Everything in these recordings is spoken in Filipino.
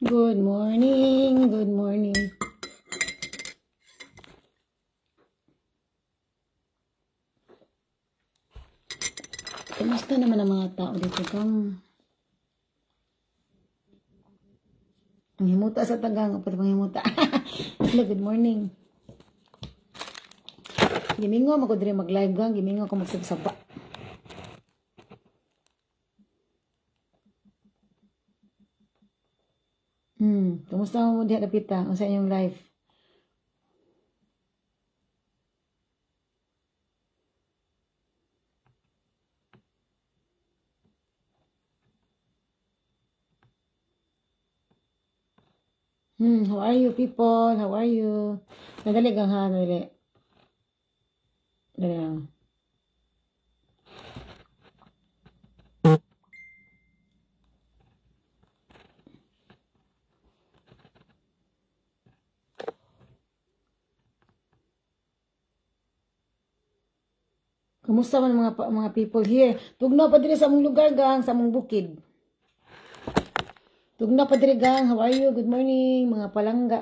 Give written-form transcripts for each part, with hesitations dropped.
Good morning, good morning. Kumusta naman ang mga tao dito kang? Ang himuta sa tagang, pwede pang himuta. Hello, good morning. Gimingo ako diri mag-live gang, gimingo ako magsabsaba. Kumusta mo diha dapita? Ang sa inyong life? How are you people? How are you? Nadali gang ha, nadali. Dali lang. Kumusta man mga people here? Tugnaw pa diri sa among lugar gang, sa among bukid. Tugnaw pa diri gang. How are you? Good morning mga palangga.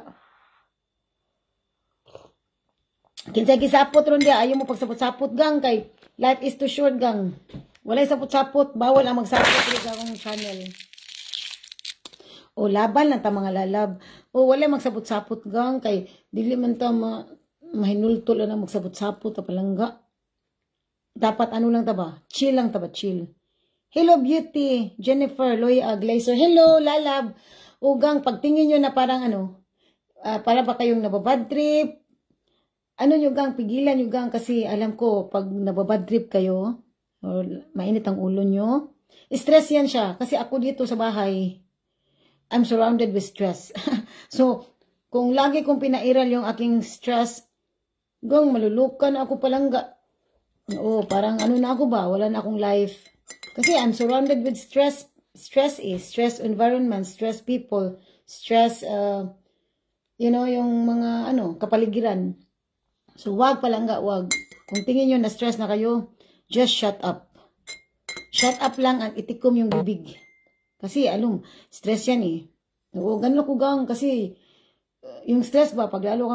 Kinsay gisapot ron dia, ayo mo pagsapot-sapot gang kay life is too short gang. Walay sapot-sapot, bawal ang magsapot diri sa akong channel. O laban lang ta mga lalab. O walay magsapot-sapot gang kay dili man ta mahinultol na magsapot-sapot ta palangga. Dapat ano lang ta ba? Chill lang ta ba? Chill. Hello beauty, Jennifer, Loya Glazer. Hello lalab. Ugang pagtingin nyo na parang ano, para ba kayong nababad trip? Ano nyo gang, pigilan nyo gang kasi alam ko pag nababad trip kayo, or mainit ang ulo nyo, stress yan siya. Kasi ako dito sa bahay, I'm surrounded with stress. So, kung lagi kong pinairal yung aking stress, gang malulukan ako palangga. Oo, parang ano na ako ba? Wala na akong life. Kasi I'm surrounded with stress. Stress environment, stress people, stress, yung mga kapaligiran. So, wag palangga, wag. Kung tingin nyo na stress na kayo, just shut up. Shut up lang at itikom yung bibig. Kasi, stress yan eh. Oo, ganun ako gang. Kasi, yung stress ba, pag lalo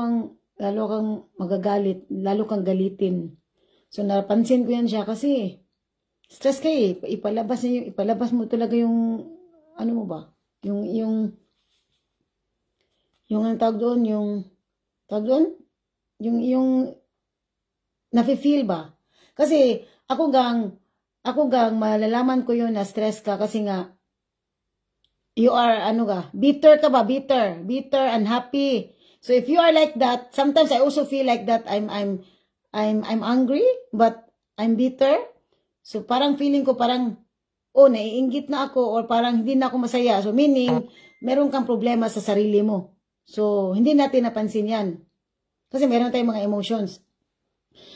kang magagalit, lalo kang galitin. So, napansin ko yan siya kasi stress kayo eh. Ipalabas mo talaga yung, ano mo ba? Yung ang tawag doon, yung nafe-feel ba? Kasi, ako gang, malalaman ko yun na stress ka kasi nga, you are, bitter ka ba? Bitter, unhappy. So, if you are like that, sometimes I also feel like that I'm angry, but I'm bitter. So, parang feeling ko naiinggit na ako or parang hindi na ako masaya. So, meaning, meron kang problema sa sarili mo. So, hindi natin napansin yan. Kasi meron tayong mga emotions.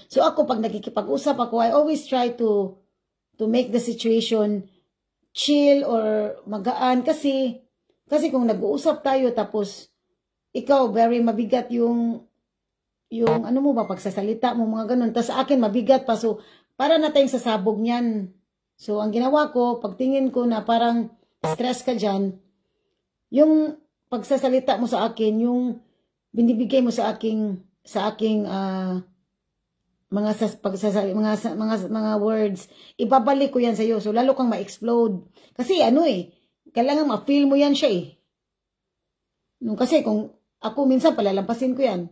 So, ako, pag nakikipag-usap ako, I always try to make the situation chill or magaan. Kasi kung nag-uusap tayo, tapos, ikaw, very mabigat yung pagsasalita mo, mga ganun. Tapos sa akin, mabigat pa. So, para na tayong sasabog niyan. So, ang ginawa ko, pagtingin ko na parang stress ka dyan, yung pagsasalita mo sa akin, yung binibigay mo sa aking mga words, ibabalik ko yan sa iyo. So, lalo kang ma-explode. Kasi, kailangan ma-feel mo yan siya eh. Kasi kung ako minsan palalampasin ko yan.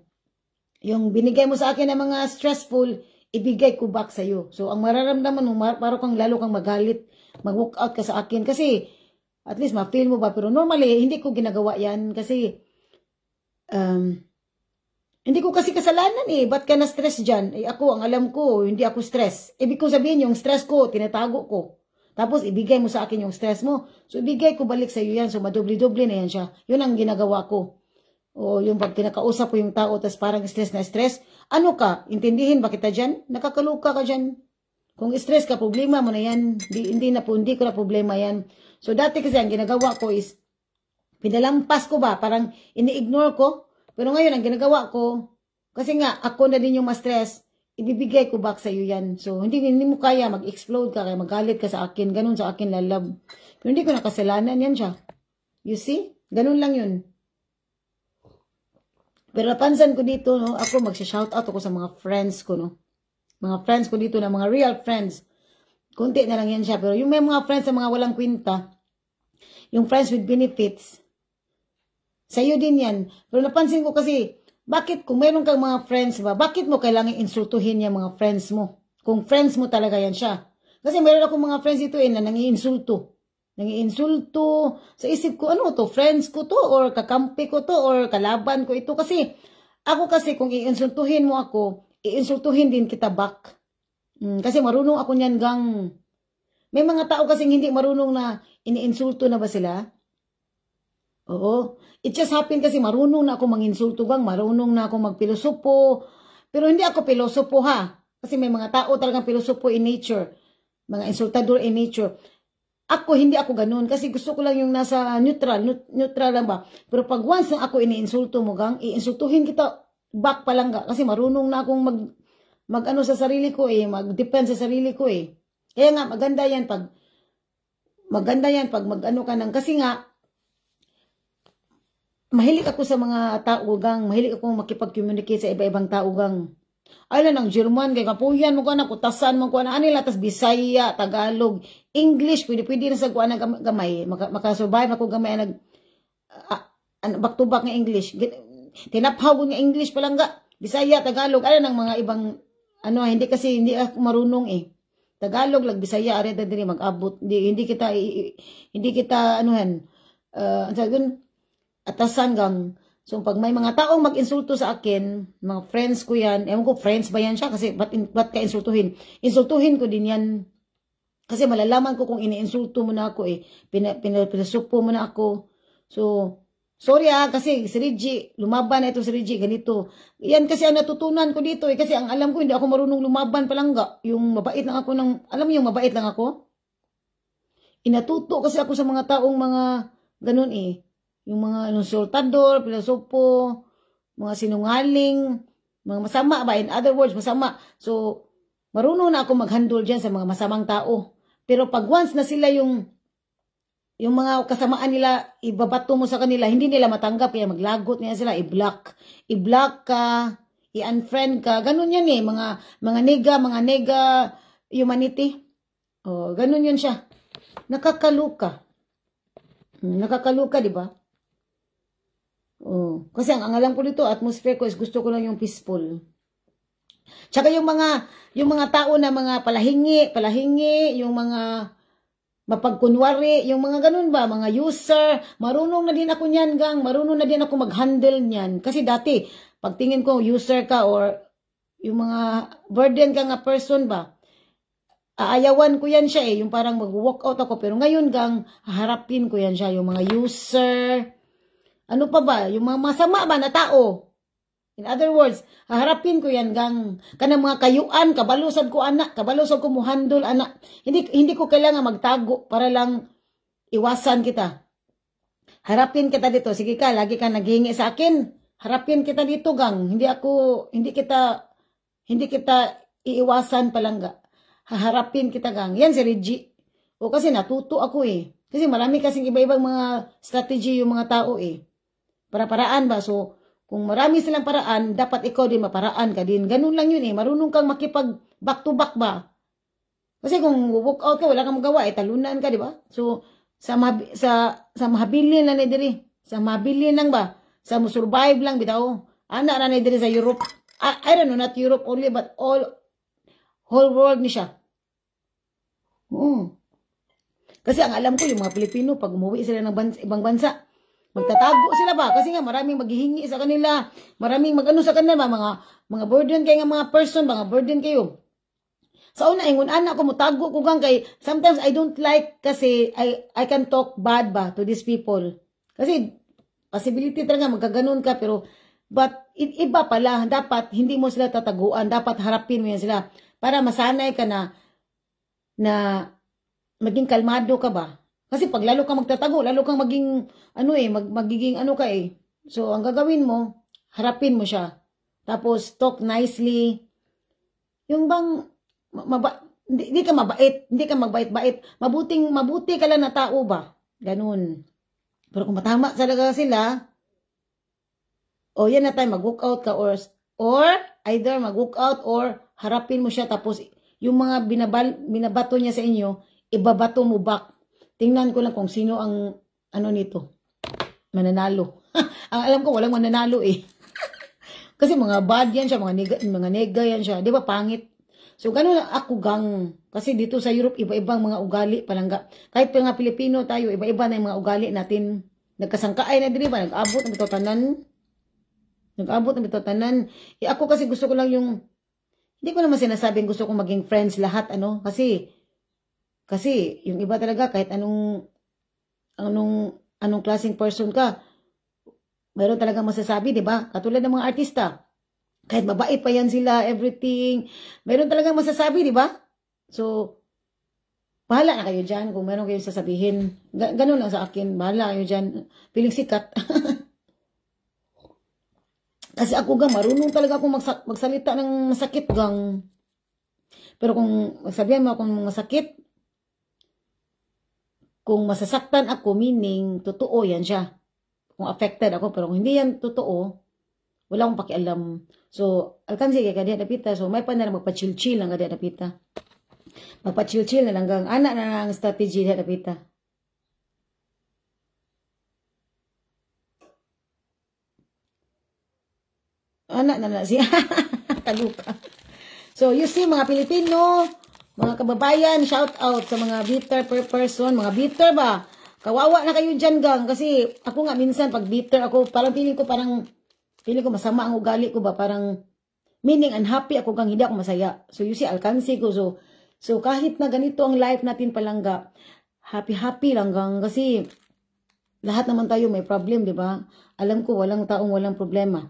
Yung binigay mo sa akin ng mga stressful, ibigay ko back sa iyo. So, ang mararamdaman mo, parang lalo kang magalit, mag-walk out ka sa akin. Kasi, at least ma-feel mo ba? Pero normally, hindi ko ginagawa yan. Kasi, hindi ko kasi kasalanan eh. Ba't ka na-stress dyan? Ako, ang alam ko, hindi ako stress. Ibig ko sabihin, yung stress ko, tinatago ko. Tapos, ibigay mo sa akin yung stress mo. So, ibigay ko balik sa iyo yan. So, madubli-dubli na yan siya. Yun ang ginagawa ko. O yung pag kinakausap ko yung tao, tas parang stress na stress, ano ka? Intindihin ba kita dyan? Nakakaluka ka dyan. Kung stress ka, problema mo na yan. Hindi ko na problema yan. So, dati kasi ang ginagawa ko is, pinalampas ko ba? Parang ini-ignore ko. Pero ngayon, ang ginagawa ko, kasi nga, ako na din yung ma-stress, ibibigay ko back sa iyo yan. So, hindi mo kaya mag-explode ka, kaya magalit ka sa akin, ganun sa akin lalab. Pero hindi ko nakasalanan yan siya. You see? Ganun lang yun. Pero napansan ko dito, no, ako magsha-shout out ako sa mga friends ko, no. Mga friends ko dito na mga real friends. Kunti na lang yan siya. Pero yung may mga friends na mga walang kwenta, yung friends with benefits, sa'yo din yan. Pero napansin ko kasi, bakit kung mayroon kang mga friends ba, bakit mo kailangan insultuhin yung mga friends mo? Kung friends mo talaga yan siya. Kasi mayroon akong mga friends dito na nangiinsulto. Nangiinsulto. Sa isip ko, ano to? Friends ko to? Or kakampi ko to? Or kalaban ko ito? Kasi, ako kasi kung iinsultuhin mo ako, iinsultuhin din kita back. Kasi marunong ako niyan gang. May mga tao kasing hindi marunong na iniinsulto na ba sila? Oo. It just happened kasi marunong na ako manginsulto gang, marunong na ako magpilosopo. Pero hindi ako pilosopo ha. Kasi may mga tao talagang pilosopo in nature. Mga insultador in nature. Ako, hindi ako ganun. Kasi gusto ko lang yung nasa neutral. Neutral lang ba? Pero pag once na ako iniinsulto mo gang, iinsultuhin kita back pa lang ga. Kasi marunong na akong mag-ano sa sarili ko eh. Mag-depend sa sarili ko eh. Kaya nga, maganda yan pag mag-ano ka ng, kasi nga, mahilig ako sa mga tao gang, mahilig ako makipag-communicate sa iba-ibang tao gang. Ay lang, ng German, kaya kapuyan mo ka na, kutasan mo ka na, anila, tas Bisaya, Tagalog, English, pwede na sa kuha na gamay, makasurvive ako gamay, back to back nga English, tinaphaw ko nga English palang ga, Bisaya, Tagalog, ay lang, mga ibang, hindi ako marunong eh. Tagalog lag Bisaya are ta diri mag-abot hindi kita atasan gang. So pag may mga taong mag-insulto sa akin, mga friends ko yan, ewan ko friends ba yan siya kasi ba't ka insultuhin? Insultuhin ko din yan. Kasi malalaman ko kung iniinsulto mo na ako eh, pinasupo mo na ako. So sorry kasi si Reggie, lumaban na ito si Reggie, ganito. Yan kasi ang natutunan ko dito eh. Kasi ang alam ko, hindi ako marunong lumaban palangga. Yung mabait lang ako alam mo yung mabait lang ako? Inatuto kasi ako sa mga taong mga ganun eh. Yung mga insultador, pilosopo, mga sinungaling, mga masama ba? In other words, masama. So, marunong na ako mag-handle dyan sa mga masamang tao. Pero pag once na sila yung mga kasamaan nila, ibabato mo sa kanila, hindi nila matanggap, kaya maglagot nila sila, i-block ka, i-unfriend ka, ganun yan eh, mga nega humanity. Oh, ganun yun siya. Nakakaluka, di ba? Oh, kasi ang alam ko dito, atmosphere ko is gusto ko lang yung peaceful. Tsaka yung mga tao na mga palahingi, yung mga mapagkunwari, yung mga ganun ba, mga user, marunong na din ako niyan gang, marunong na din ako mag-handle niyan. Kasi dati, pagtingin ko user ka or yung mga burden ka nga person ba, aayawan ko yan siya eh, yung parang mag-walk out ako. Pero ngayon gang, haharapin ko yan siya, yung mga user, ano pa ba, yung mga masama ba na tao. In other words, haharapin ko yan gang, kanang mga kayuan, kabalusad ko anak, kabalusad ko mo handle anak. Hindi ko kailangan magtago para lang iwasan kita. Harapin kita dito. Sige ka, lagi ka naghingi sa akin. Harapin kita dito gang. Hindi kita iiwasan palangga. Haharapin kita gang. Yan si Reggie. O kasi natuto ako eh. Kasi marami kasing iba-ibang mga strategy yung mga tao eh. Para-paraan ba? So, kung marami silang paraan, dapat ikaw din maparaan ka din. Ganun lang yun eh. Marunong kang makipag back to back ba? Kasi kung walk out ka, wala kang magawa, talunan ka, di ba? So, sa mahabilin lang na diri. Sa mahabilin lang ba? Sa survive lang, bitaw. Ana na diri sa Europe. I don't know, not Europe only, but whole world ni siya. Kasi ang alam ko, yung mga Pilipino, pag umuwi sila ng ibang bansa, magtatago sila ba? Kasi nga maraming maghihingi sa kanila, maraming magano sa kanila, mga burden kayo nga mga person, mga burden kayo. Sa una, ingon anak ko, mutago ko gang kay, sometimes I don't like kasi I can talk bad ba to these people. Kasi, possibility talaga magkaganon ka, pero, but, iba pala, dapat, hindi mo sila tataguan, dapat harapin mo yan sila, para masanay ka na maging kalmado ka ba? Kasi pag lalo kang magtatago, lalo kang magiging ka eh. So, ang gagawin mo, harapin mo siya. Tapos, talk nicely. Yung bang, hindi ka mabait, hindi ka magbait-bait. Mabuti ka lang na tao ba? Ganun. Pero kung matama talaga sila, o yan na tayo, mag-walk out ka or either mag-walk out or harapin mo siya tapos yung mga binabato niya sa inyo, ibabato mo back. Tingnan ko lang kung sino ang ano nito, mananalo. Ang alam ko, walang mananalo eh. Kasi mga bad yan siya, mga nega yan siya. Di ba, pangit? So, ganun ako gang. Kasi dito sa Europe, iba-ibang mga ugali palangga. Kahit mga Pilipino tayo, iba-iba na yung mga ugali natin. Nagkasangkaay na din ba? Nag-abot ng bitotanan. Nag-abot ng bitotanan. Ako kasi gusto ko lang yung, hindi ko naman sinasabing gusto kong maging friends lahat, ano? Kasi yung iba talaga, kahit anong klaseng person ka, mayroon talaga masasabi, di ba? Katulad ng mga artista. Kahit mabait pa yan sila, everything. Mayroon talaga masasabi, di ba? So, bahala na kayo dyan kung meron kayong sasabihin. Ganun lang sa akin. Bahala kayo dyan. Piling sikat. Kasi ako gang, marunong talaga akong magsalita ng masakit gang. Pero kung magsabihan mo akong masakit, kung masasaktan ako, meaning, totoo yan siya. Kung affected ako, pero kung hindi yan totoo, wala akong pakialam. So, alkansi kay kadiya napita. So, may pa na magpa-chill-chill lang kadiya napita. Magpa-chill-chill na lang gang. Anak na ang strategy kadiya napita. Anak na siya. Taluka. So, you see, mga Pilipino, mga kababayan, shout out sa mga bitter person. Mga bitter ba? Kawawa na kayo dyan, gang. Kasi ako nga minsan, pag bitter ako, parang feeling ko masama ang ugali ko ba? Parang, meaning unhappy ako, gang. Hindi ako masaya. So, you see, alkansi ko. So kahit na ganito ang life natin palangga, happy lang, gang. Kasi, lahat naman tayo may problem, di ba? Alam ko, walang taong walang problema.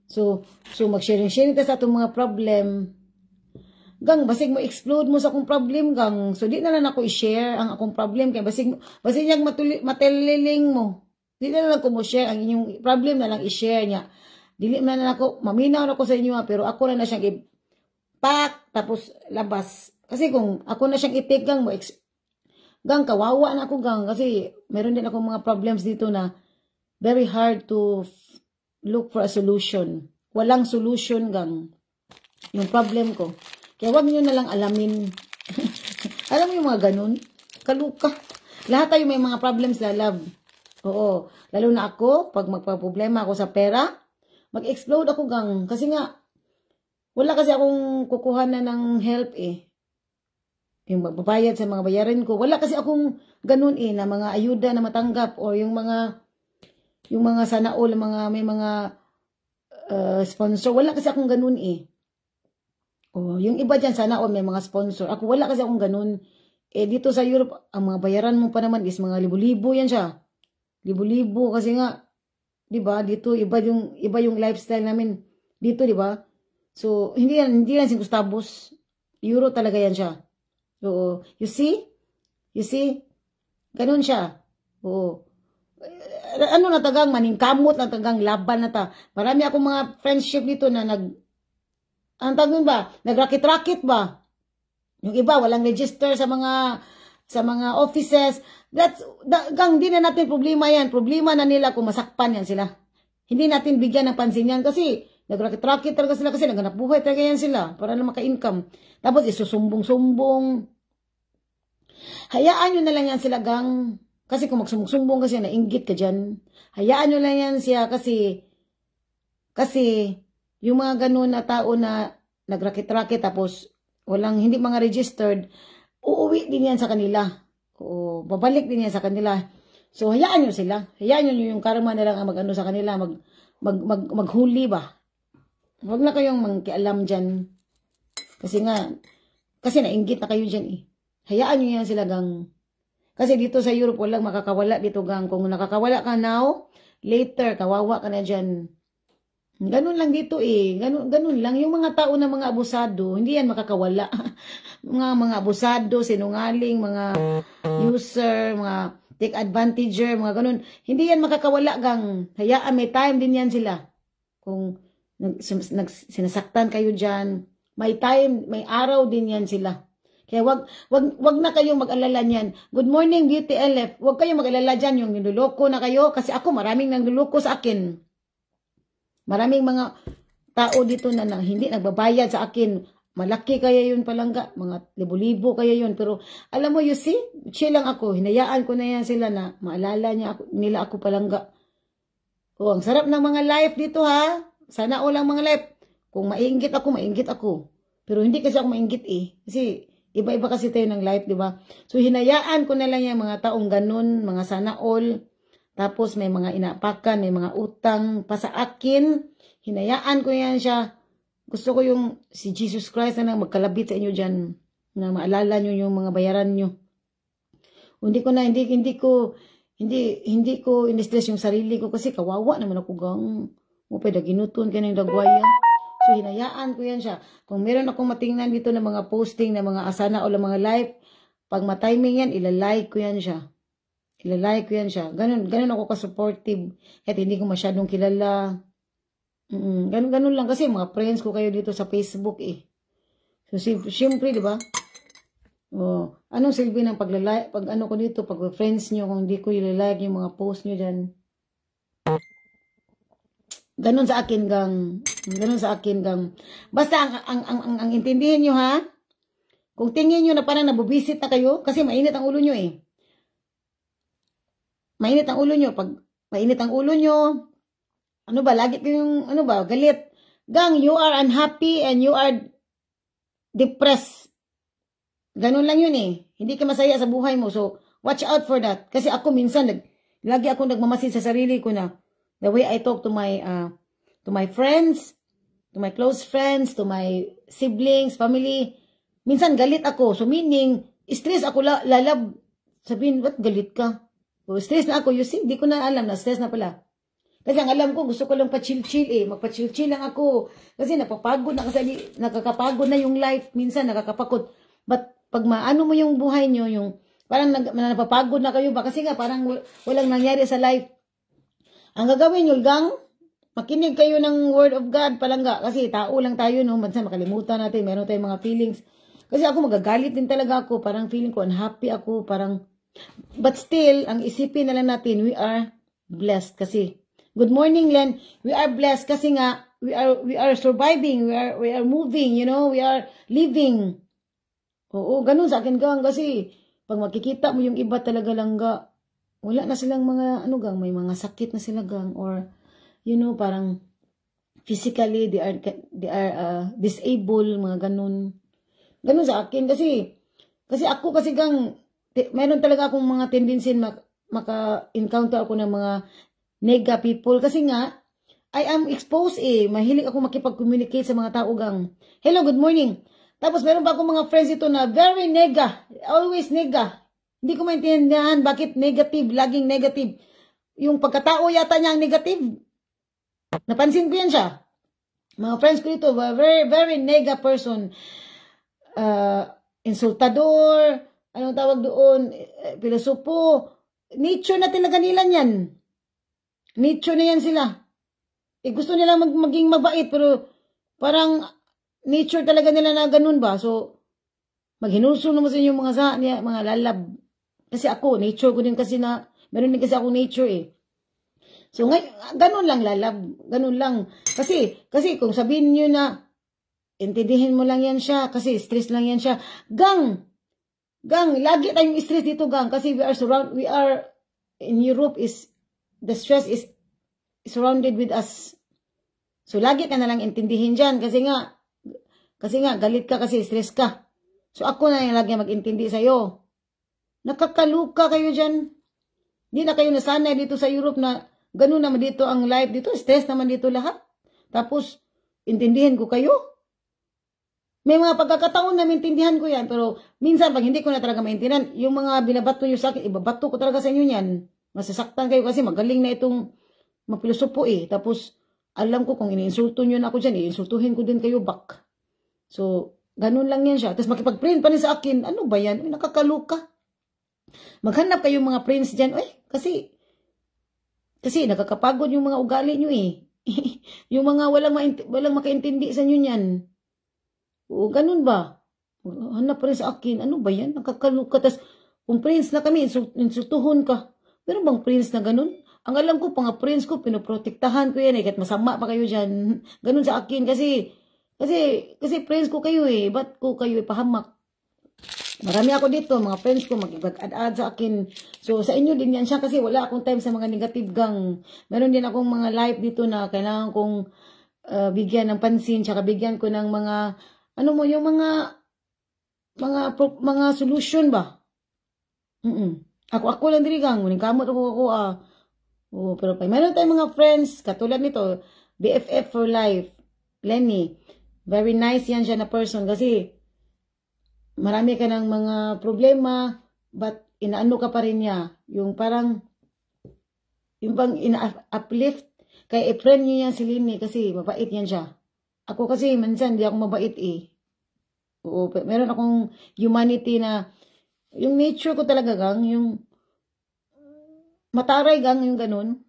So mag-sharing ta sa itong mga problem. Gang, basig mo explode mo sa akong problem, gang. So, di na lang ako i-share ang akong problem. Kaya basig niyang matililing mo. Di na lang ako mo share. Ang inyong problem na lang i-share niya. Dili na lang ako, maminaw ako sa inyo, pero ako na siyang i-pack, tapos labas. Kasi kung ako na siyang i-take, gang, gang, kawawa na ako, gang. Kasi meron din ako mga problems dito na very hard to look for a solution. Walang solution, gang. Yung problem ko. Kaya wag nyo na lang alamin. Alam mo yung mga ganun? Kaluka. Lahat tayo may mga problems na love. Oo. Lalo na ako, pag magpa-problema ako sa pera, mag-explode ako, gang. Kasi nga, wala kasi akong kukuha na ng help eh. Yung magbabayad sa mga bayarin ko. Wala kasi akong ganun eh, na mga ayuda na matanggap or yung mga sana all, may mga sponsor. Wala kasi akong ganun eh. Oh, yung iba dyan, sana all may mga sponsor. Ako wala kasi akong ganun. Eh, dito sa Europe, ang mga bayaran mo pa naman is mga libo-libo yan siya. Libo-libo kasi nga, di ba, dito iba yung lifestyle namin dito, di ba? So, hindi yan singkustabos. Euro talaga yan siya. So, you see? Ganun siya. Oo. Ano na tagang maningkamot na tagang laban na ta. Marami akong mga friendship dito na ang tawag ba? Nagrakit-rakit ba? Yung iba walang register sa mga offices. Gang di na natin problema yan. Problema na nila kung masakpan yan sila. Hindi natin bigyan ng pansin yan kasi nagrakit-rakit talaga sila kasi naghanap buhay talaga yan sila para na maka-income. Tapos isusumbong-sumbong. Hayaan nyo na lang yan sila, gang. Kasi kung magsumbong kasi nainggit ka dyan. Hayaan nyo lang yan siya kasi yung mga ganun na tao na nagrakit-rakit tapos hindi mga registered, uuwi din yan sa kanila. O babalik din yan sa kanila. So hayaan nyo sila. Hayaan nyo yung karma na lang ang mag-ano sa kanila, maghuli ba? Huwag na kayong mangkialam dyan. Kasi nainggit na kayo dyan eh. Hayaan nyo yan sila, gang. Kasi dito sa Europe, walang makakawala dito, gang. Kung nakakawala ka now, later, kawawa ka na dyan. Ganun lang dito eh. Ganun lang. Yung mga tao na mga abusado, hindi yan makakawala. mga abusado, sinungaling, mga user, mga take advantager, mga ganun. Hindi yan makakawala, gang. Hayaan, may time din yan sila. Kung sinasaktan kayo dyan, may time, may araw din yan sila. Kaya wag na kayong mag-alala niyan. Good morning, Beauty LF. Wag kayong mag-alala diyan yung niloloko na kayo kasi ako maraming nangloloko sa akin. Maraming mga tao dito na hindi nagbabayad sa akin. Malaki kaya yun palangga, mga libo-libo kaya yun. Pero alam mo, you see, chill lang ako. Hinayaan ko na yan sila na maalala nila ako palangga. Oh, ang sarap ng mga live dito ha. Sana lang mga live. Kung mainggit ako. Pero hindi kasi ako mainggit eh. Kasi iba-iba kasi tayo ng live, di ba? So hinayaan ko na lang yung mga taong ganun, mga sana all. Tapos may mga inapakan, may mga utang pa sa akin. Hinayaan ko yan siya. Gusto ko yung si Jesus Christ na magkalabit sa inyo dyan. Na maalala nyo yung mga bayaran nyo. Hindi ko in-stress yung sarili ko kasi kawawa naman ako gang. Mupay ginuton ka ng dagwaya. So hinayaan ko yan siya. Kung meron akong matingnan dito ng mga posting na mga asana o mga live, pag matiming yan, ilalike ko yan siya. Ilalike ko yan siya. Ganun ako ka-supportive. Kahit hindi ko masyadong kilala. Ganun lang. Kasi mga friends ko kayo dito sa Facebook eh. So, siyempre, di ba? Oh, anong silbi ng pag ano ko dito, pag friends nyo, kung hindi ko ilalike yung mga post nyo dyan. Ganun sa akin, gang. Ganun sa akin, gang. Basta, ang intindihin nyo, ha? Kung tingin nyo na parang nabubisit na kayo, kasi mainit ang ulo nyo eh. Mainit ang ulo nyo. Pag mainit ang ulo nyo, ano ba, lagi kayong, galit. Gang, you are unhappy and you are depressed. Ganun lang yun eh. Hindi ka masaya sa buhay mo. So, watch out for that. Kasi ako minsan, lagi ako nagmamasid sa sarili ko na the way I talk to my friends, to my close friends, to my siblings, family. Minsan galit ako. So, meaning, stress ako lalab. Sabihin, ba't galit ka? So, stress na ako. You see, di ko na alam na stress na pala. Kasi ang alam ko, gusto ko lang pa-chill-chill eh. Magpa-chill-chill lang ako. Kasi napapagod na kasi, nakakapagod na yung life. Minsan nakakapagod. But pag maano mo yung buhay nyo, yung parang napapagod na kayo ba? Kasi nga parang walang nangyari sa life. Ang gagawin nyo, gang, makinig kayo ng word of God palangga. Kasi tao lang tayo, no? Minsan makalimutan natin, meron tayong mga feelings. Kasi ako magagalit din talaga ako. Parang feeling ko unhappy ako. Parang, but still, ang isipin na lang natin, we are blessed kasi. Good morning, Len. We are blessed kasi nga we are surviving, we are moving, you know, we are living. Oo, ganun sa akin gang kasi pag makikita mo yung iba talaga lang wala na silang mga gang, may mga sakit na sila gang or you know, parang physically they are disabled, mga ganun. Ganun sa akin kasi ako kasi gang meron talaga akong mga tendency maka-encounter ako ng mga nega people kasi nga I am exposed eh. Mahilig ako makipag-communicate sa mga tao gang. Hello, good morning. Tapos meron pa akong mga friends ito na very nega. Always nega. Hindi ko maintindihan bakit negative, laging negative. Yung pagkatao yata niya ang negative. Napansin ko yan siya. Mga friends ko dito, very, very nega person. Insultador, anong tawag doon? Pilosopo. Nature na talaga nila yan. Nature na yan sila. Gusto nila maging mabait, pero parang nature talaga nila na ganun ba? So, maghinuso naman sa inyo mga lalab. Kasi ako, nature ko din kasi na, meron din kasi ako nature eh. So, ganun lang lalab. Ganun lang. Kasi kung sabihin nyo na, intindihin mo lang yan siya, kasi stress lang yan siya. Gang, lagi tayong stress dito gang, kasi we are, in Europe the stress is surrounded with us. So, lagi ka na lang intindihin dyan. Kasi nga, galit ka kasi stress ka. So, ako na yung lagi mag-intindi sa'yo. Nakakaluka kayo dyan. Hindi na kayo nasanay dito sa Europe na ganun naman dito ang life dito. Stress naman dito lahat. Tapos, intindihin ko kayo. May mga pagkakataon na maintindihan ko yan. Pero, minsan, pag hindi ko na talaga maintindihan, yung mga binabato nyo sa akin, ibabato ko talaga sa inyo yan. Masasaktan kayo kasi magaling na itong magpilosopo eh. Tapos, alam ko kung iniinsulto nyo na ako dyan, iinsultuhin ko din kayo back. So, ganun lang yan siya. Tapos makipag-print pa rin sa akin, ano ba yan? Uy, nakakaluka. Maghanap kayo mga prints dyan. Uy, kasi nakakapagod yung mga ugali nyo eh. Yung mga walang makaintindi sa nyo yan. Oo, ganun ba? Hanap pa rin sa akin. Ano ba yan? Nakakaluka. Tas, kung prince na kami, insultuhon ka. Pero bang prince na ganun? Ang alam ko, pang prince ko, pinoprotektahan ko yan eh. Kahit masama pa kayo dyan. Ganun sa akin kasi prince ko kayo eh. Ba't ko kayo ipahamak? Marami ako dito, mga friends ko, mag-add sa akin. So, sa inyo din yan siya kasi wala akong time sa mga negative gang. Meron din akong mga live dito na kailangan kong bigyan ng pansin, tsaka bigyan ko ng mga, ano mo, yung mga solution ba? Ako lang diri gang, muning kamot ako pero pa meron tayong mga friends katulad nito, BFF for life, Lenny. Very nice yan siya na person kasi marami ka ng mga problema but inaano ka pa rin niya. Yung parang yung bang ina-uplift kay friend niya yan si Lenny kasi mabait yan siya. Ako kasi minsan di ako mabait eh. Oo, meron akong humanity na yung nature ko talaga gang, yung mataray gang, yung ganun.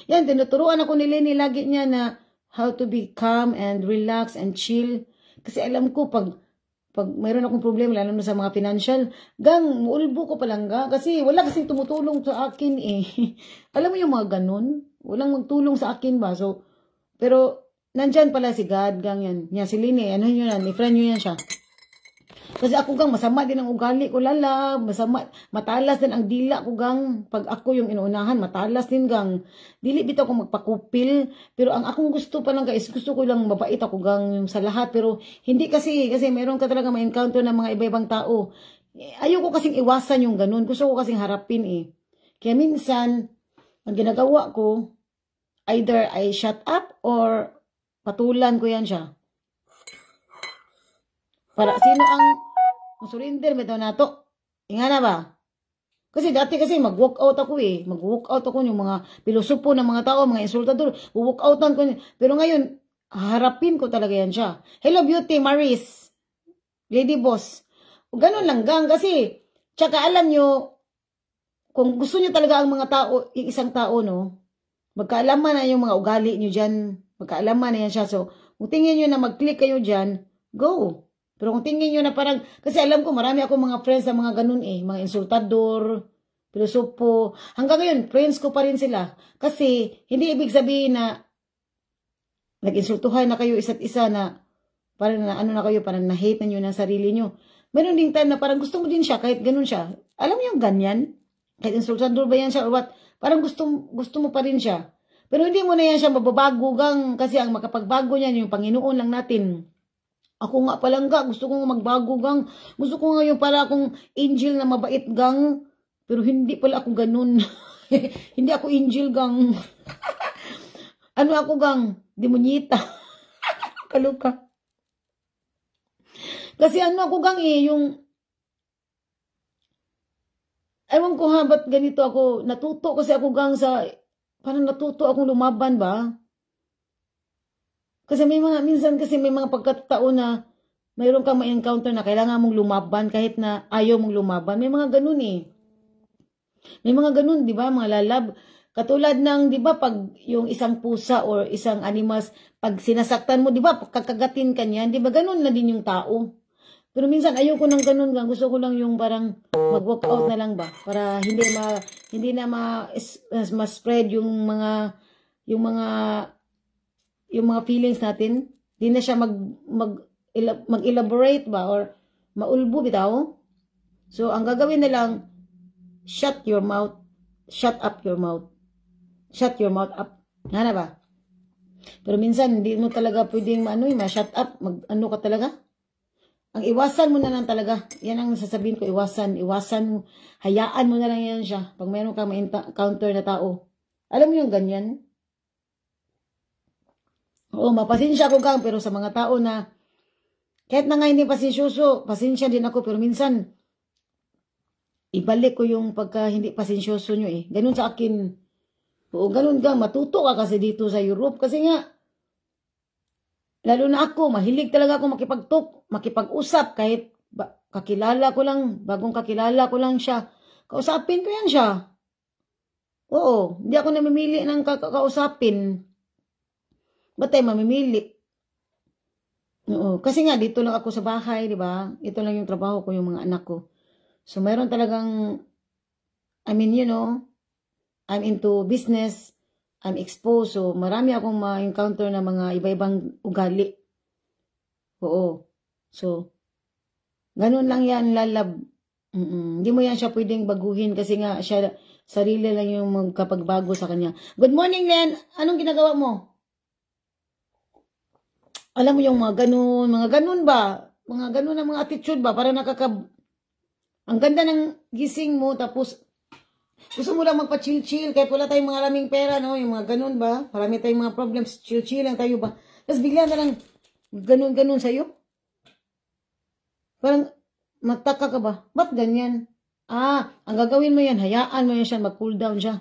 Yan, tinuturuan ako ni Lenny lagi niya na how to be calm and relax and chill. Kasi alam ko pag mayroon akong problema, lalo na sa mga financial, gang, muulbo ko palang ga. Kasi wala kasing tumutulong sa akin eh. Alam mo yung mga ganun? Walang magtulong sa akin ba? So, pero nandyan pala si God, gang yan. Yan, si Lenny, ano yun yan, i-friend nyo yan siya. Kasi ako gang, masama din ang ugali ko lala, masama, matalas din ang dila ko gang. Pag ako yung inuunahan, matalas din gang. Dili bitaw ko magpakupil, pero ang akong gusto pa lang guys, gusto ko lang mabait ako gang yung sa lahat. Pero hindi kasi meron ka talaga ma-encounter ng mga iba-ibang tao. Ayoko kasing iwasan yung ganun, gusto ko kasing harapin eh. Kaya minsan, ang ginagawa ko, either I shut up or patulan ko yan siya. Para sino ang surrender may daw nato. Inga na ba? Kasi dati mag-walk out ako eh. Mag-walk out ako yung mga pilosopo ng mga tao, mga insultador. Walk outan ko. Pero ngayon, harapin ko talaga yan siya. Hello beauty, Maris. Lady boss. Ganun lang gang kasi. Tsaka alam nyo, kung gusto nyo talaga ang mga tao, isang tao no, magkaalaman na yung mga ugali nyo dyan. Magkaalaman na yan siya. So, kung tingin nyo na mag-click kayo dyan, go. Pero kung tingin nyo na parang, kasi alam ko marami akong mga friends na mga ganun eh, mga insultador, pilosopo. Hanggang ngayon, friends ko pa rin sila. Kasi, hindi ibig sabihin na nag-insultuhan na kayo isa't isa na parang na ano na kayo, parang na-hate na nyo ng sarili nyo. Meron ding time na parang gusto mo din siya, kahit ganun siya. Alam mo yung ganyan? Kahit insultador ba yan siya or what? Parang gusto mo pa rin siya. Pero hindi mo na yan siya mababago gang, kasi ang makapagbago niyan, yung Panginoon lang natin. Ako nga palang ga, gusto kong magbago gang. Gusto ko ngayon pala akong angel na mabait gang. Pero hindi pala ako ganun. Hindi ako angel gang. Ano ako gang? Demonyita. Kaluka. Kasi ano ako gang eh, yung ewan ko ha, ba't ganito ako, natuto kasi ako gang sa, parang natuto akong lumaban ba? Kasi minsan kasi may mga pagkataon na mayroon kang ma-encounter na kailangan mong lumaban kahit na ayaw mong lumaban. May mga ganun eh. May mga ganun, di ba? Mga lalab. Katulad ng, di ba, pag yung isang pusa or isang animals, pag sinasaktan mo, di ba, kakagatin ka niyan, di ba, ganun na din yung tao. Pero minsan ayoko ng ganun lang. Gusto ko lang yung parang mag-walk out na lang ba? Para hindi na ma-spread yung mga feelings natin. Hindi na siya mag-elaborate ba or maulbo bitaw. So ang gagawin na lang, shut your mouth, shut up your mouth. Shut your mouth up. Nga ba? Pero minsan hindi mo talaga pwedeng ma-shut up, mag-ano ka talaga. Ang iwasan mo na lang talaga. Yan ang sasabihin ko, iwasan mo. Hayaan mo na lang yan siya. Pag mayroon kang ma-encounter na tao. Alam mo yung ganyan? Oo, mapasensya ko gang, pero sa mga tao na, kahit na nga hindi pasensyoso, pasensya din ako, pero minsan, ibalik ko yung pagka hindi pasensyoso nyo eh. Ganun sa akin. Oo, ganun gang, matuto ka kasi dito sa Europe. Kasi nga, lalo na ako, mahilig talaga ako makipag-usap kahit kakilala ko lang, bagong kakilala ko lang siya. Kausapin ko yan siya. Oo, hindi ako namimili ng kakausapin. Ba't tayo mamimili? Oo, kasi nga dito lang ako sa bahay, di ba? Ito lang yung trabaho ko, yung mga anak ko. So meron talagang, I mean, you know, I'm into business, I'm exposed, so marami akong ma-encounter na mga iba-ibang ugali. Oo. So, ganun lang yan, lalab. Hindi mo yan siya pwedeng baguhin kasi nga siya, sarili lang yung magkapagbago sa kanya. Good morning, Len. Anong ginagawa mo? Alam mo yung mga ganun ba? Mga ganun na mga attitude ba? Para ang ganda ng gising mo, tapos gusto mo lang magpa-chill-chill kahit wala tayong mga laming pera, no? Yung mga ganun ba? Marami tayong mga problems, chill-chill lang tayo ba? Tapos bigla na lang ganun-ganun sa'yo. Parang magtaka ka ba? Ba't ganyan? Ang gagawin mo yan, hayaan mo yan siya, mag-cool down siya.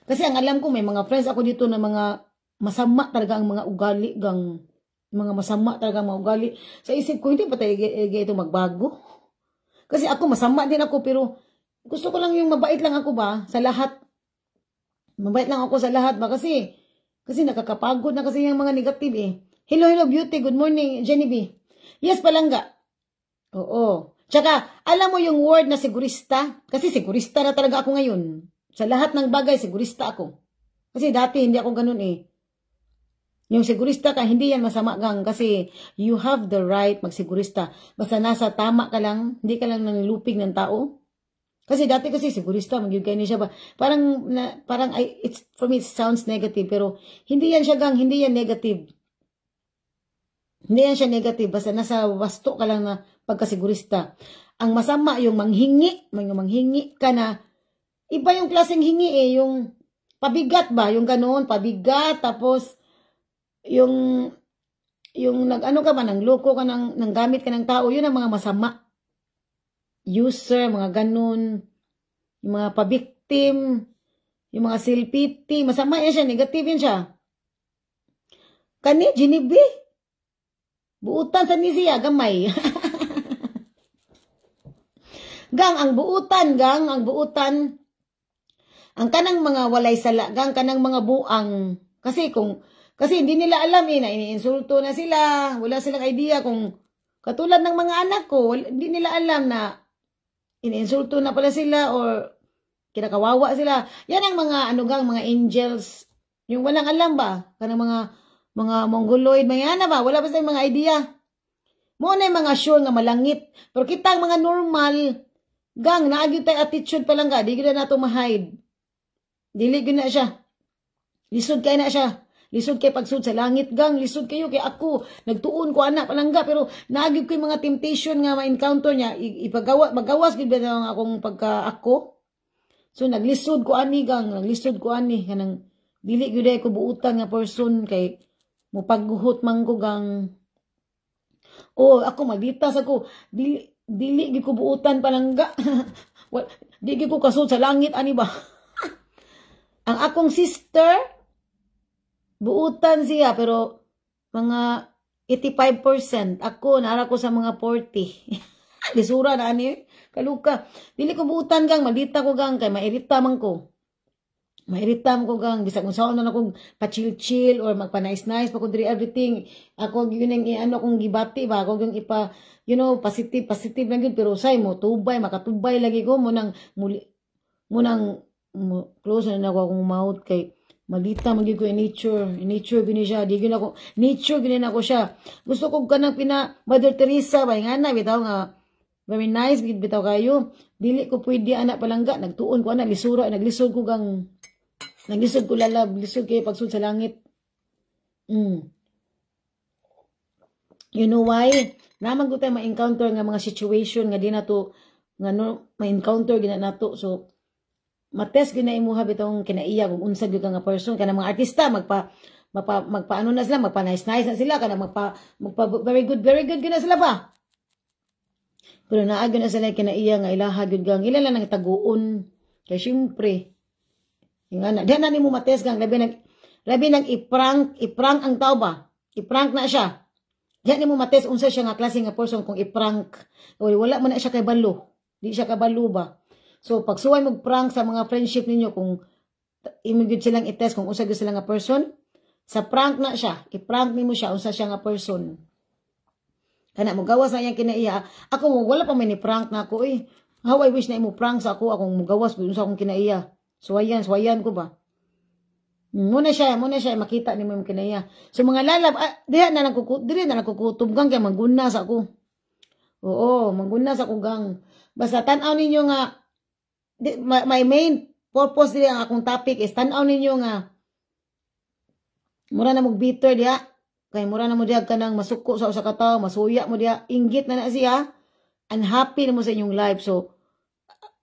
Kasi ang alam ko, may mga friends ako dito na mga masama talaga ang mga ugali, mga masama talaga ang mga ugali. Sa isip ko, hindi pa tayo ito magbago? Kasi ako, masama din ako, pero gusto ko lang yung mabait lang ako ba, sa lahat. Mabait lang ako sa lahat ba, kasi nakakapagod na kasi yung mga negative eh. Hello, beauty, good morning, Jenny B. Yes, palangga. Oo. Tsaka, alam mo yung word na sigurista? Kasi sigurista na talaga ako ngayon. Sa lahat ng bagay, sigurista ako. Kasi dati, hindi ako ganun eh. Yung sigurista ka, hindi yan masama gang. Kasi you have the right magsigurista. Basta nasa tama ka lang, hindi ka lang nanglupig ng tao. Kasi dati kasi sigurista, mag-yugay niya siya ba? For me, it sounds negative. Pero hindi yan siya gang, hindi yan negative. Hindi yan siya negative. Basta nasa wasto ka lang na pagkasigurista. Ang masama, yung manghingi ka na, iba yung klaseng hingi eh, yung pabigat ba? Yung ganoon, pabigat, tapos, yung nag-ano ka ba, nang loko ka, nang gamit ka ng tao, yun ang mga masama. User, mga ganun, yung mga pabiktim, yung mga silpiti, masama yan siya, negative yan siya. Kani, Ginibi, buutan sa nisiya, gamay. ang buutan, ang kanang mga walay sala, kanang mga buang, kasi hindi nila alam eh, na iniinsulto na sila. Wala silang idea kung katulad ng mga anak ko, hindi nila alam na iniinsulto na pala sila or kinakawawa sila. Yan ang mga mga angels. Yung walang alam ba? Kanang mga mongoloid, mga ba? Wala ba silang mga idea? Mo na yung mga sure nga malangit. Pero kita ang mga normal, naagyo tayo attitude pa lang di gina nato ma-hide. Dili gina siya. Lisod kayo na siya. Lisod kay pagsud sa langit lisod kayo kay ako nagtuon ko anak palangga pero naagib ko yung mga temptation nga ma-encounter niya magawas gid ba akong pagka ako. So naglisod ko ani kanang dili gyud ko buutan nga person kay mo pagguhot man ko ako magditas ako dili gid ko buutan palangga. Di gid ko kasud sa langit ani ba. Ang akong sister buutan siya, pero mga 85%. Ako, naara ko sa mga 40. Lisura na ani, kaluka. Dili ko buutan maldita ko kay mairita man ko. Mairita man ko bisag kung saan na akong pa-chill-chill or magpa-nice-nice, pa kundri everything. Ako, yun yung kong gibati ba, ako yung positive lang yun, pero say mo, makatubay lagi ko, munang close na ako akong mouth kay malita magig ko in nature gini siya di gyud ako nature gini ako siya gusto ko kanang Mother Teresa ba nga na bitaw nga very nice bitaw kayo dili ko pwede anak palangga nagtuon ko anak lisura naglisod ko lalab lisod kay pagsud sa langit you know why naman ko tayo ma-encounter nga mga situation nga di na to nga ma-encounter gina nato so mates ginaimuha bitong kinaiya kung unsa gyud nga person kana mga artista magpaano na sila magpa nice na sila kana magpa very good gina sila ba pero naagyo na sila kinaiya nga ilaha gyud ila lang nang taguon kay syempre nga na diyan na nimo mates labi nang i-prank ang tao ba i-prank na siya diyan nimo mates unsa siya nga klase nga person kung i-prank o wala man na siya kay balo di siya kabalo ba. So, pag suway mag-prank sa mga friendship ninyo, kung imigod silang i-test kung usa gyud sila nga person, sa prank na siya, i-prank nimo siya, unsa siya nga person. Kana mo gawas na yang kinaiya. Ako mo wala pa may ni prank na ako eh. How I wish na imo prank sa ako akong mugawas kung sa akong kinaiya. Suwayan ko ba? Muna siya makita ni mo yung kinaiya. So mga lalab, diha na nagkukutob gang kay mangguna sa ako. Oo, mangguna sa ako gang. Basta tan-aw ninyo nga my main purpose dili ang akong topic is tan-aw ninyo nga mura na mog bitter diha. Kay mura na mo diha kanang masuko sa usa ka tawo, masuya mo diha, inggit na siya. Unhappy na mo sa inyong life. So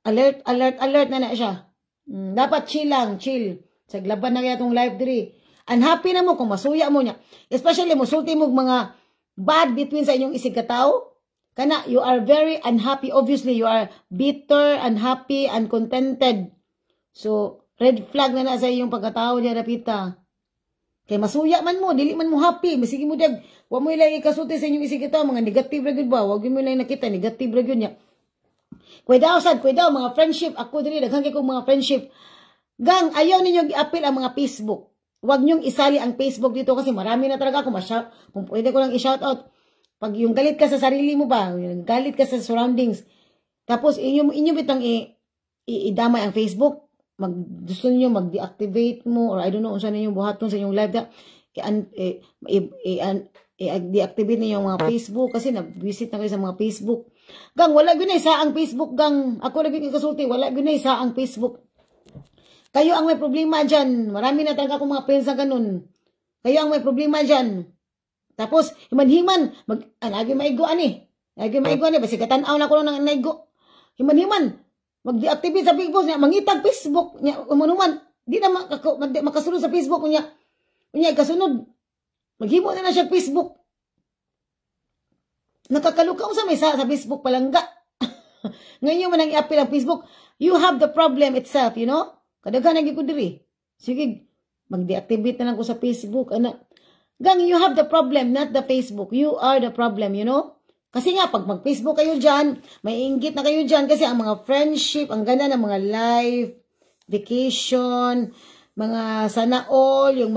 alert na siya. Dapat chill. Saglaban na kaya itong life diri. Unhappy na mo kung masuya mo niya. Especially mo sulti mo mga bad between sa inyong isig katao. Kana, you are very unhappy. Obviously, you are bitter, unhappy, uncontented. So, red flag na sa iyong pagkatao niya, Rapita. Kay masuya man mo, dili man mo happy. Masigi mo dag, huwag mo ilang ikasulti sa inyong isig katao. Mga negative ra gyud ba? Huwag mo ilang nakita, negative ra gyud niya. Kuy daw, mga friendship. Ako diri, daghang kay kong mga friendship. Gang, ayaw ninyo i-appeal ang mga Facebook. Huwag nyong isali ang Facebook dito kasi marami na talaga ako. Kung pwede ko lang i-shoutout. Pag yung galit ka sa sarili mo ba, yung galit ka sa surroundings, tapos inyo bitang idamay ang Facebook, gusto niyo mag-deactivate mo, or I don't know, saan niyo buhaton sa inyong live, i-deactivate niyo yung mga Facebook, kasi nag-visit na kayo sa mga Facebook. Gang, wala gunay sa ang Facebook, gang. Ako lagi kasulti, wala gunay sa ang Facebook. Kayo ang may problema dyan. Marami na talaga akong mga friends na ganun. Kayo ang may problema dyan. Tapos, himan-himan, lagi maigo ani. Basi katanaw na ko lang ng naigo. Himan-himan, mag-deactivate sa Facebook niya, mangitag Facebook niya, umunuman, di na makasunod sa Facebook niya. Kunya, kasunod, maghimo na siya Facebook. Nakakalukaw sa may sa Facebook palangga. Ngayon man ang i-appeal ang Facebook, you have the problem itself, you know? Kadaghan nagi ko diri. Sige, mag-deactivate na lang ko sa Facebook. Gang, you have the problem, not the Facebook. You are the problem, you know? Kasi nga, pag mag-Facebook kayo dyan, may inggit na kayo dyan kasi ang mga friendship, ang ganda ng mga life, vacation, mga sana all, yung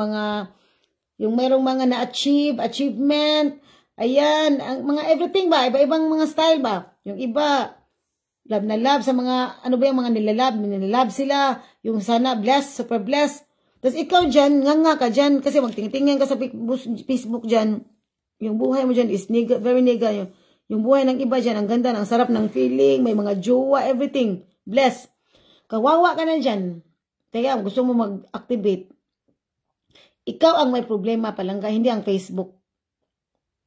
mayroong mga na-achieve, achievement, ayan, ang mga everything ba, iba-ibang mga style ba? Yung iba, love na love sa mga, ano ba yung mga nilalove sila, yung sana blessed, super blessed. Tapos ikaw dyan, nga ka dyan, kasi magtingtingin ka sa Facebook dyan, yung buhay mo dyan is very nega. Yung buhay ng iba dyan, ang ganda, ang sarap ng feeling, may mga jowa, everything, blessed. Kawawa ka na dyan. Kaya gusto mo mag-activate. Ikaw ang may problema palangga, hindi ang Facebook.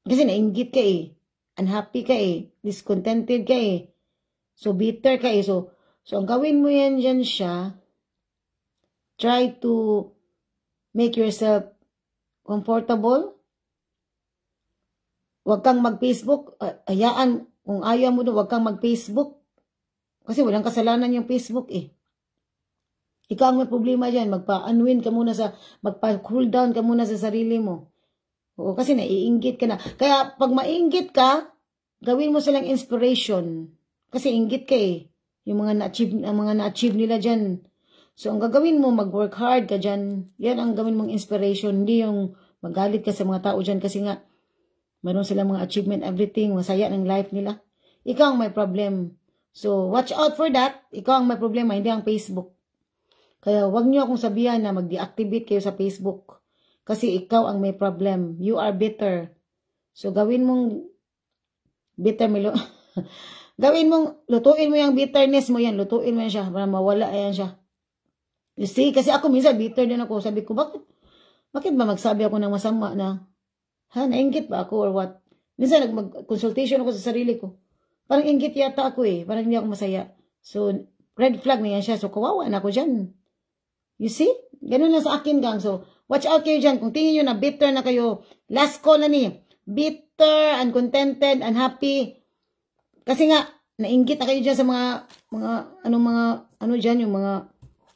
Kasi nainggit ka eh, unhappy ka eh, discontented ka eh. So, bitter ka eh. So ang gawin mo yan dyan siya, try to make yourself comfortable. Huwag kang mag-Facebook. Hayaan, kung ayaw mo doon, huwag kang mag-Facebook. Kasi walang kasalanan yung Facebook eh. Ikaw ang may problema dyan. Magpa-unwind ka muna magpa-cool down ka muna sa sarili mo. Oo, kasi naiinggit ka na. Kaya pag mainggit ka, gawin mo silang inspiration. Kasi inggit ka eh. Yung mga na-achieve nila dyan. So, ang gagawin mo, mag-work hard ka dyan. Yan ang gawin mong inspiration. Hindi yung magalit ka sa mga tao dyan. Kasi nga, mayroon silang mga achievement, everything. Masaya ng life nila. Ikaw ang may problem. So, watch out for that. Ikaw ang may problema, hindi ang Facebook. Kaya, wag niyo akong sabihan na mag-deactivate kayo sa Facebook. Kasi ikaw ang may problem. You are bitter. So, gawin mong bitter, gawin mong, lutuin mo yung bitterness mo yan. Lutuin mo yan siya para mawala yan siya. You see, kasi ako minsan bitter din ako. Sabi ko, bakit ba magsabi ako ng masama na, nainggit ba ako or what? Minsan nag-consultation ako sa sarili ko. Parang inggit yata ako eh. Parang hindi ako masaya. So, red flag na yan siya. So, kawawa na ako dyan. You see? Ganun na sa akin, gang. So, watch out kayo dyan. Kung tingin nyo na bitter na kayo, last call na niya. Bitter, uncontented, unhappy. Kasi nga, nainggit na kayo dyan sa ano dyan, yung mga,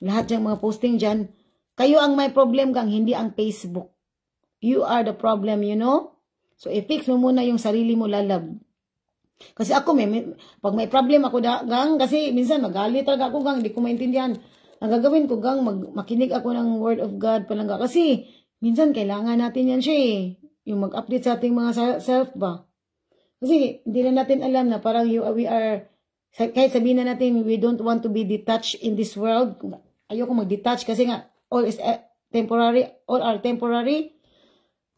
lahat dyan, mga posting dyan. Kayo ang may problem, gang, hindi ang Facebook. You are the problem, you know? So, i-fix mo muna yung sarili mo, lalab. Kasi ako, pag may problem ako, gang, kasi minsan magalit talaga ako, gang, hindi ko maintindihan. Ang gagawin ko, gang, makinig ako ng word of God palangga. Kasi, minsan kailangan natin yan siya eh. Yung mag-update sa ating mga self ba? Kasi hindi na natin alam na parang we are, kahit sabihin na natin we don't want to be detached in this world. Ayoko mag-detach kasi nga all is temporary, all are temporary.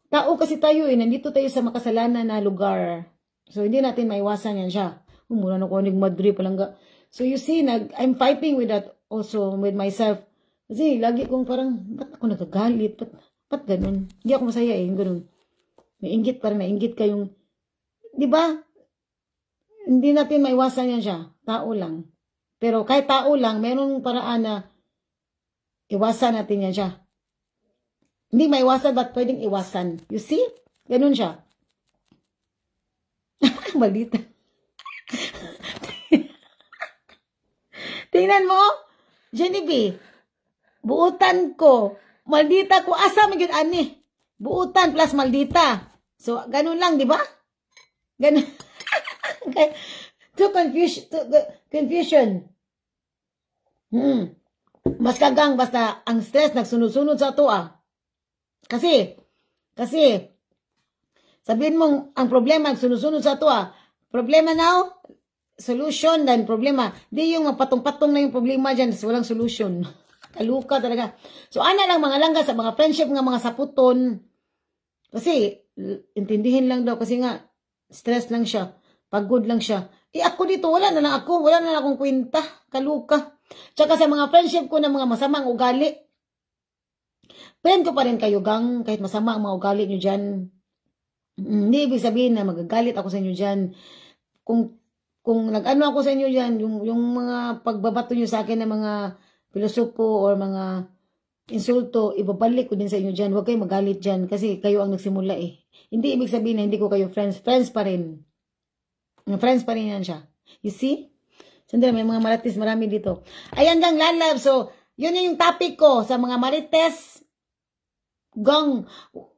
Tao kasi tayo nandito tayo sa makasalanan na lugar. So hindi natin maiwasan yan siya. Mura na ko Madrid palangga. So you see, I'm fighting with that also with myself. Kasi lagi kong parang, ba't ako nagagalit? Ba't ganun? Hindi ako masaya ganun. May inggit, parang nainggit kayong, di ba? Hindi natin maiwasan yan siya. Tao lang. Pero kahit tao lang, meron paraan na iwasan natin yan siya. Hindi maiwasan, but pwedeng iwasan. You see? Ganun siya. Maldita. Tingnan mo, Genevieve, buutan ko, maldita ko, asa magyud ani? Buutan plus maldita. So, ganun lang, di ba? Ganun. Confusion. Basta ang stress nagsunod-sunod sa ato Kasi, sabihin mong ang problema nagsunod-sunod sa ato Problema now, solution, then problema. Di yung magpatong-patong na yung problema dyan, walang solution. Kaluka talaga. So, ana lang mga langga sa mga friendship nga mga saputon. Kasi, intindihin lang daw kasi nga, stress lang siya. Pagod lang siya. Ako dito, wala na lang ako. Wala na lang akong kwenta. Kaluka. Tsaka sa mga friendship ko na mga masamang ugali. Friend ko pa rin kayo, gang. Kahit masama ang mga ugali nyo dyan. Hindi ibig sabihin na magagalit ako sa inyo dyan. Kung nag-ano ako sa inyo dyan, yung mga pagbabato nyo sa akin ng mga filosopo or mga insulto, ibabalik ko din sa inyo dyan. Huwag kayo magalit dyan kasi kayo ang nagsimula Hindi ibig sabihin na hindi ko kayo friends. Friends pa rin. Friends pa rin yan siya. You see? Sandali, may mga marites marami dito. Ayan gang lalab. So, yun yung topic ko sa mga marites. Gang,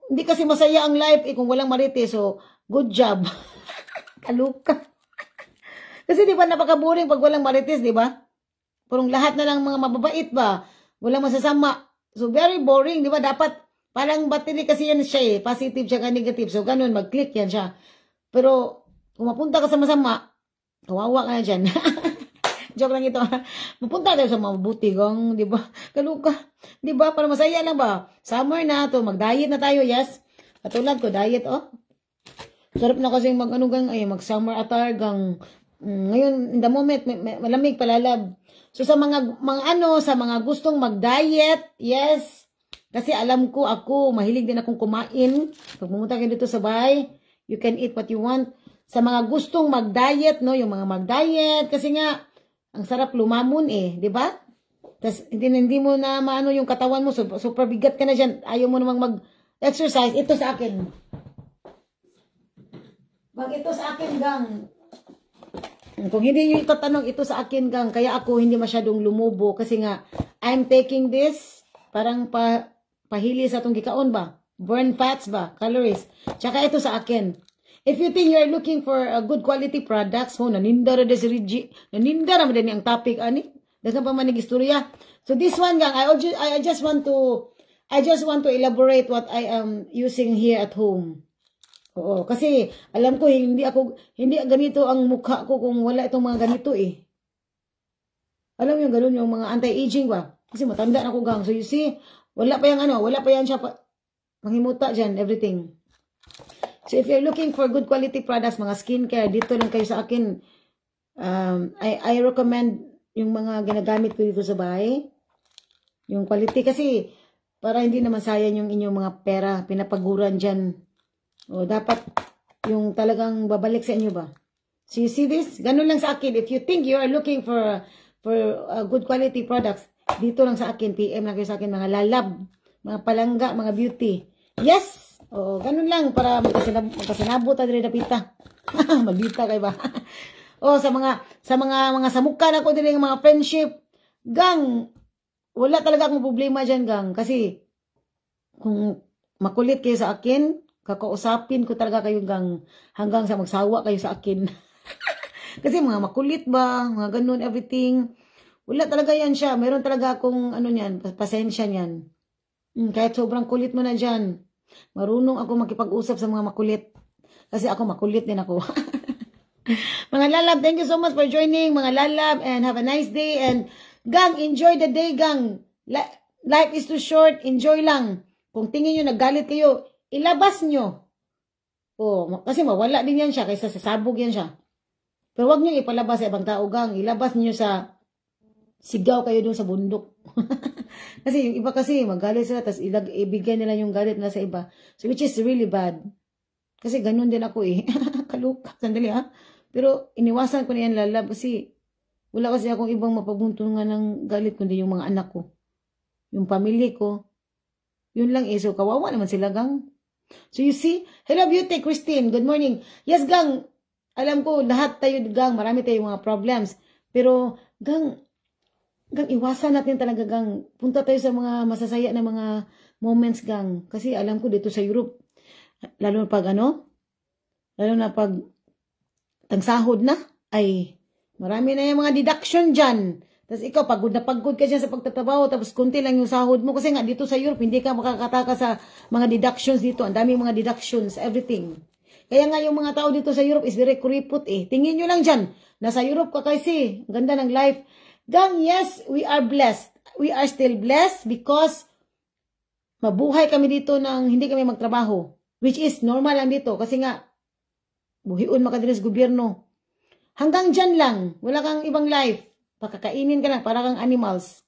hindi kasi masaya ang life kung walang marites. So, good job. Kaluka. Kasi di ba napaka-boring pag walang marites, di ba? Parang lahat na lang mga mababait ba? Walang masasama. So, very boring, di ba? Dapat, parang battery kasi yan siya Positive siya ka negative. So, ganun, mag-click yan siya. Pero, kung mapunta ka sa masama, kawawa ka na dyan. Joke lang ito. Mapunta tayo sa mabuti, gang, di ba? Kaluka. Di ba? Para masaya lang ba? Summer na to, mag-diet na tayo, yes? Katulad ko, diet, Sarap na kasi mag-summer attire, gang. Ngayon, in the moment, malamig palalab. So, sa sa mga gustong mag-diet, yes. Kasi alam ko, ako, mahilig din akong kumain. Pag pumunta kayo dito sa bahay, you can eat what you want. Sa mga gustong mag-diet, no, yung mga mag-diet, kasi nga, ang sarap lumamon di ba? Tapos, hindi mo na maano yung katawan mo, super bigat ka na dyan, ayaw mo namang mag-exercise, ito sa akin. Ito sa akin, gang. Kung hindi nyo itatanong, ito sa akin, gang, kaya ako hindi masyadong lumubo, kasi nga, I'm taking this, parang pahili sa itong gikaon ba? Burn fats ba? Calories. Tsaka ito sa akin. If you think you're looking for a good quality products, naninda ra si Reggie. Naninda ra man ang topic ani. Dagan pa man istorya. So this one gang, I just want to elaborate what I am using here at home. Oo, kasi alam ko hindi ganito ang mukha ko kung wala itong mga ganito Alam mo yung ganun yung mga anti-aging ba? Kasi matanda na ako gang. So you see, wala pa yan siya manghimuta dyan, everything. So, if you're looking for good quality products, mga skincare, dito lang kayo sa akin. I recommend yung mga ginagamit ko dito sa bahay. Yung quality. Kasi, para hindi naman sayang yung inyong mga pera, pinapaguran dyan. O, dapat yung talagang babalik sa inyo ba? So, you see this? Ganun lang sa akin. If you think you are looking for good quality products, dito lang sa akin. PM lang kayo sa akin. Mga lalab, mga palangga, mga beauty. Yes! Oo, ganun lang para magkasinabot na rin napita. Maldita kayo ba? Sa mga samukan ako din ng mga friendship. Gang, wala talaga akong problema dyan, gang. Kasi, kung makulit kayo sa akin, kakausapin ko talaga kayo, gang, hanggang sa magsawa kayo sa akin. Kasi mga makulit ba, mga ganun, everything. Wala talaga yan siya. Meron talaga akong, pasensya niyan. Kahit sobrang kulit mo na dyan. Marunong ako makipag-usap sa mga makulit. Kasi ako makulit din ako. Mga lalab, thank you so much for joining, mga lalab, and have a nice day. And gang, enjoy the day, gang. Life is too short, enjoy lang. Kung tingin nyo naggalit kayo, ilabas nyo. Oh, kasi mawala din yan siya, kaysa sasabog yan siya. Pero wag nyo ipalabas sa ibang tao, gang. Ilabas nyo sa sigaw kayo doon sa bundok. Kasi yung iba kasi magalit sila, tapos ibigay nila yung galit nila sa iba. So which is really bad. Kasi ganun din ako eh. Kaluka, sandali ha. Pero iniwasan ko na yan, lalab, kasi wala kasi akong ibang mapabuntungan ng galit kundi yung mga anak ko. Yung pamilya ko. Yun lang eh. So kawawa naman sila, gang. So you see, hello beauty, Christine, good morning. Yes, gang, alam ko lahat tayo, gang, marami tayong mga problems. Pero gang, iwasan natin talaga, gang. Punta tayo sa mga masasaya na mga moments, gang. Kasi alam ko dito sa Europe, lalo na pag tagsahod na, ay marami na yung mga deduction dyan. Tapos ikaw, pagod na pagod ka dyan sa pagtatrabaho, tapos kunti lang yung sahod mo. Kasi nga dito sa Europe, hindi ka makakataka sa mga deductions dito. Ang daming mga deductions, everything. Kaya nga yung mga tao dito sa Europe is very kuripot eh. Tingin nyo lang dyan. Nasa Europe ka kasi. Ang ganda ng life. Gang, yes, we are blessed. We are still blessed because mabuhay kami dito nang hindi kami magtrabaho. Which is normal lang dito. Kasi nga, buhiun makadilis gobyerno. Hanggang dyan lang. Wala kang ibang life. Pakakainin ka lang. Para kang animals.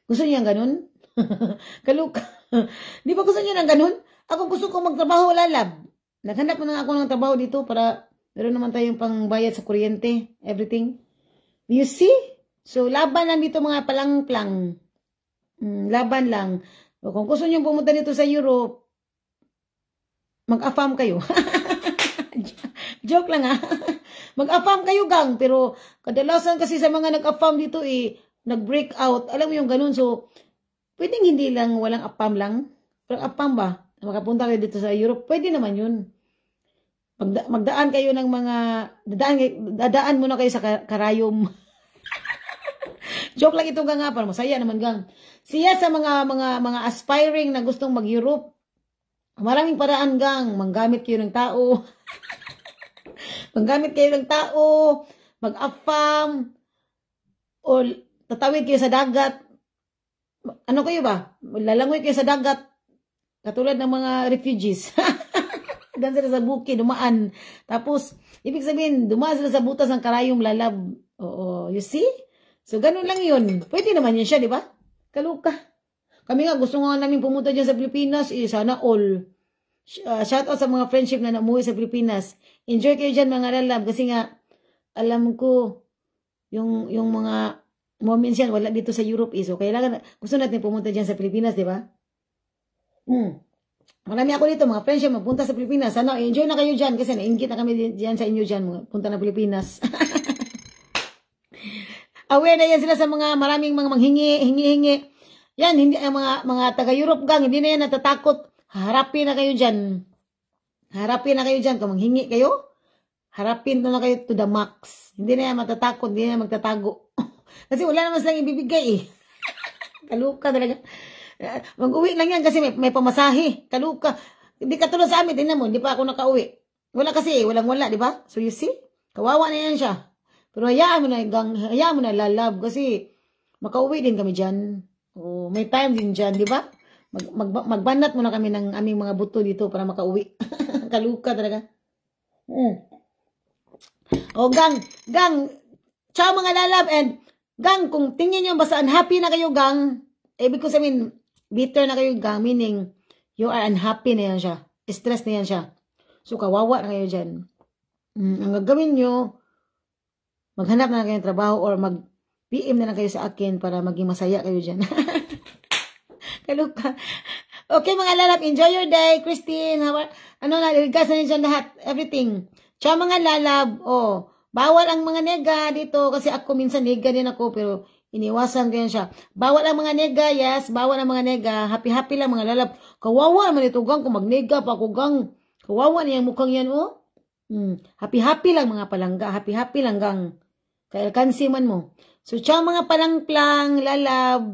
Gusto niyo yung ganun? Kaluka. Di ba gusto niyo ng ganun? Ako gusto kong magtrabaho, lalab. Naghanap na ako ng trabaho dito para meron naman tayong pangbayad sa kuryente. Everything. You see? So, laban lang dito mga palang-plang. Laban lang. So, kung gusto niyo pumunta dito sa Europe, mag-affam kayo. Joke lang ha. Mag-affam kayo, gang. Pero kadalasan kasi sa mga nag-affam dito nag-break out. Alam mo yung ganun. So, pwedeng hindi lang, walang affam lang. Pero affam ba? Makapunta kayo dito sa Europe, pwede naman yun. Magdaan kayo ng mga, dadaan muna kayo sa karayom. Joke lang ito, gang, para masaya naman, gang. Siya sa mga aspiring na gustong mag-Europe, maraming paraan, gang. Manggamit kayo ng tao. Manggamit kayo ng tao, mag-affam, o tatawid kayo sa dagat. Ano kayo ba? Lalangoy kayo sa dagat. Katulad ng mga refugees. Dan sila sa bukid, dumaan. Tapos, ibig sabihin, dumaan sila sa butas ng karayong lalab. Oo, you see? So, ganun lang yun. Pwede naman yun siya, di ba? Kaluka. Kami nga, gusto nga namin pumunta dyan sa Pilipinas. Sana all. Shout out sa mga friendship na namuwi sa Pilipinas. Enjoy kayo dyan, mga lalab. Kasi nga, alam ko, yung mga moments yan, wala dito sa Europe. So, kailangan, gusto natin pumunta dyan sa Pilipinas, di ba? Marami ako dito, mga friends yung magpunta sa Pilipinas. Sana, enjoy na kayo dyan kasi na-ingit na kami dyan sa inyo dyan, punta na Pilipinas. Aware na yan sila sa mga maraming mga hingi. Yan, hindi ang mga taga-Europe, gang, hindi na yan natatakot. Harapin na kayo dyan. Harapin na kayo dyan. Kung manghingi kayo, harapin na kayo to the max. Hindi na yan matatakot, hindi na yan magtatago. Kasi wala naman silang ibibigay eh. Kaluka talaga. Mag-uwi lang yan kasi may pamasahe. Kaluka. Hindi katulad sa amin. Tingnan mo, hindi pa ako nakauwi. Wala kasi, walang-wala, di ba? So you see? Kawawa na yan siya. Pero hayaan mo na, gang, hayaan mo na, lalab. Kasi makauwi din kami dyan. Oh, may time din dyan, di ba? Magbanat muna kami ng aming mga buto dito para makauwi. Kaluka talaga. Oh, gang. Ciao mga lalab. And gang, kung tingin nyo basta unhappy na kayo, gang, ibig ko sabihin, bitter na kayo, gang, meaning, you are unhappy na yan siya. Stress na yan siya. So, kawawa na kayo dyan. Ang gagawin nyo, maghanap na kayo ng trabaho or mag-PM na lang kayo sa akin para maging masaya kayo dyan. Kaluka. Okay, mga lalab, enjoy your day. Christine, ano na, ligas na dyan lahat, everything. Ciao, mga lalab. Oh, bawal ang mga nega dito kasi ako minsan nega din ako, pero iniwasan ko yan siya. Bawal ang mga nega, yes. Bawal ang mga nega. Happy-happy lang mga lalab. Kawawa naman ito, gang. Kung magnega pa ako, gang. Kawawa na yung mukhang yan, oh. Happy-happy lang mga palangga. Happy-happy lang, gang. Kaya kansi man mo. So, ciao mga palangplang, lalab.